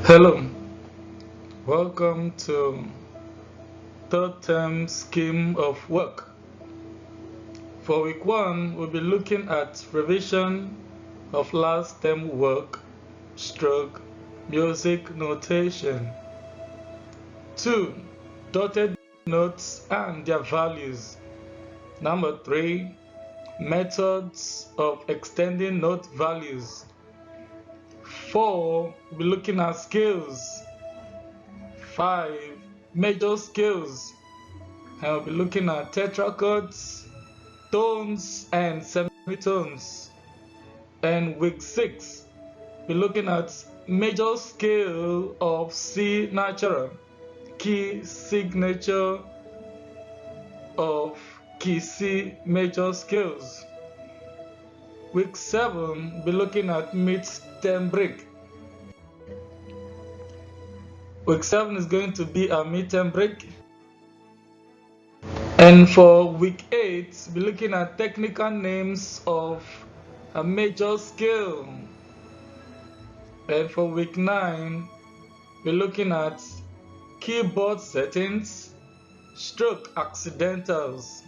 Hello, welcome to third term scheme of work. For week 1, we'll be looking at revision of last term work stroke music notation. 2. Dotted notes and their values. Number 3. Methods of extending note values. 4. We'll be looking at scales. 5. Major scales, and we'll be looking at tetrachords, tones, and semitones. And week 6, we're looking at major scale of C natural, key signature of key C major scales. Week 7, we'll be looking at mid-term break. Week 7 is going to be a mid-term break. And for week 8, we're looking at technical names of a major scale. And for week 9, we're looking at keyboard settings, stroke accidentals.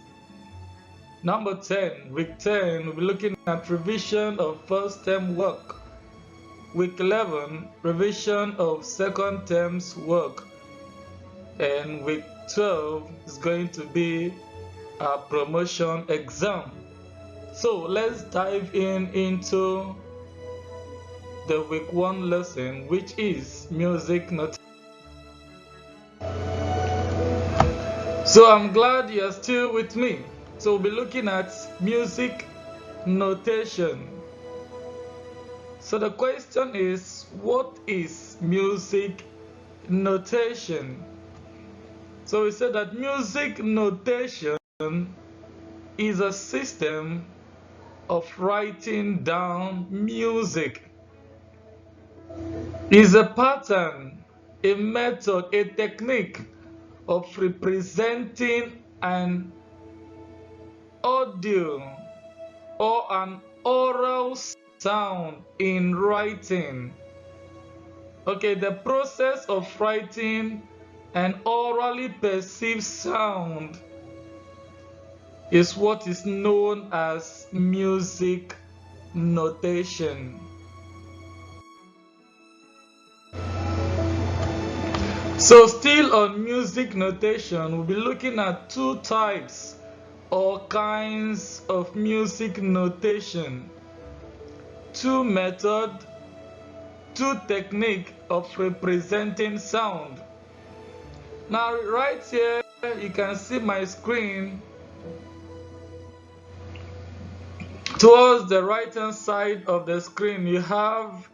Number 10, week 10, we'll be looking at revision of first term work. Week 11, revision of second term's work. And week 12 is going to be a promotion exam. So let's dive into the week 1 lesson, which is music notation. So I'm glad you're still with me. So we'll be looking at music notation. So the question is, what is music notation? So we said that music notation is a system of writing down music. Is a pattern, a method, a technique of representing an audio or an oral sound in writing. Okay, the process of writing an orally perceived sound is what is known as music notation. So still on music notation, we'll be looking at two types or kinds of music notation. Two method, two technique of representing sound. Now right here you can see my screen. Towards the right hand side of the screen you have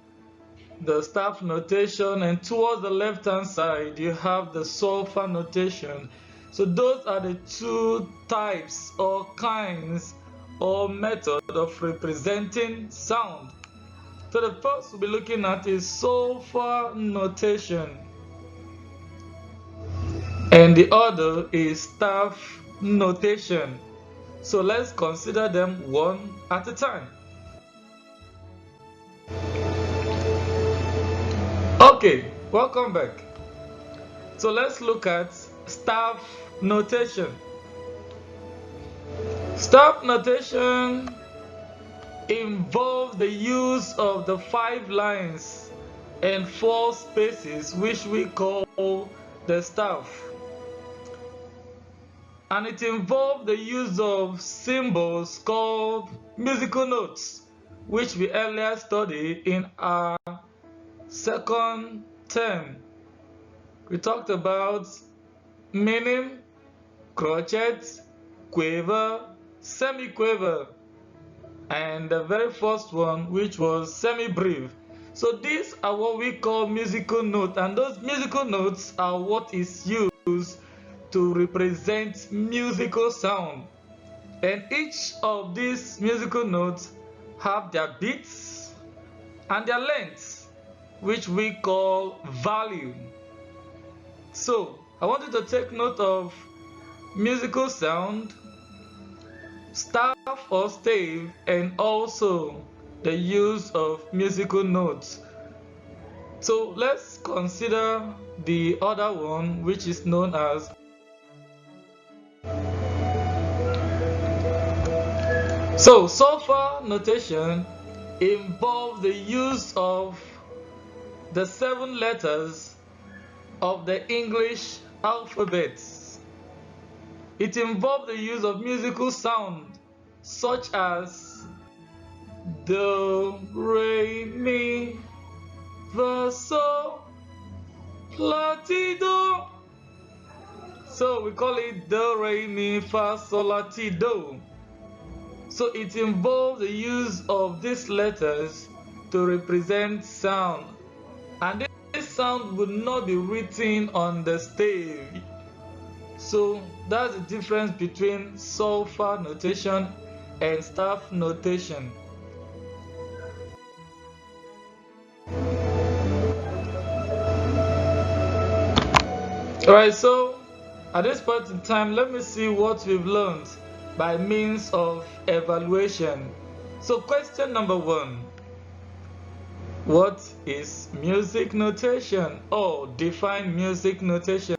the staff notation, and towards the left hand side you have the solfa notation. So those are the two types or kinds or method of representing sound. So the first we'll be looking at is solfa notation, and the other is staff notation. So let's consider them one at a time. Okay, welcome back. So let's look at staff notation. Staff notation involves the use of the 5 lines and 4 spaces, which we call the staff. And it involves the use of symbols called musical notes, which we earlier studied in our second term. We talked about minim, crotchet, quaver, semi-quaver, and the very first one, which was semi-brief. So these are what we call musical notes, and those musical notes are what is used to represent musical sound. And each of these musical notes have their beats and their lengths, which we call value. So I want you to take note of musical sound, staff or stave, and also the use of musical notes. So let's consider the other one, which is known as solfa notation involves the use of the 7 letters of the English alphabet. It involves the use of musical sound such as do, re, mi, fa, sol, la, ti, do. So we call it do, re, mi, fa, sol, la, ti, do. So it involves the use of these letters to represent sound, and this sound would not be written on the stage. So that's the difference between solfa notation and staff notation. Alright, so at this point in time, let me see what we've learned by means of evaluation. So question number 1. What is music notation, or define music notation?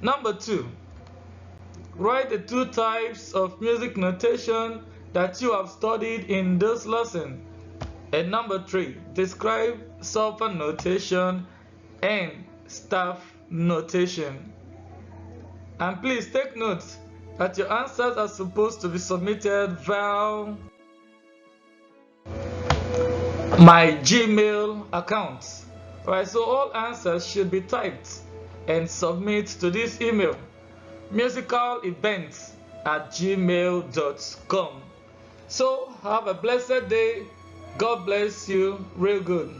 Number 2. Write the 2 types of music notation that you have studied in this lesson. And number 3. Describe solfa notation and staff notation. And please take note that your answers are supposed to be submitted via my Gmail account. Alright, so all answers should be typed and submit to this email, musicalevents@gmail.com. So have a blessed day. God bless you real good.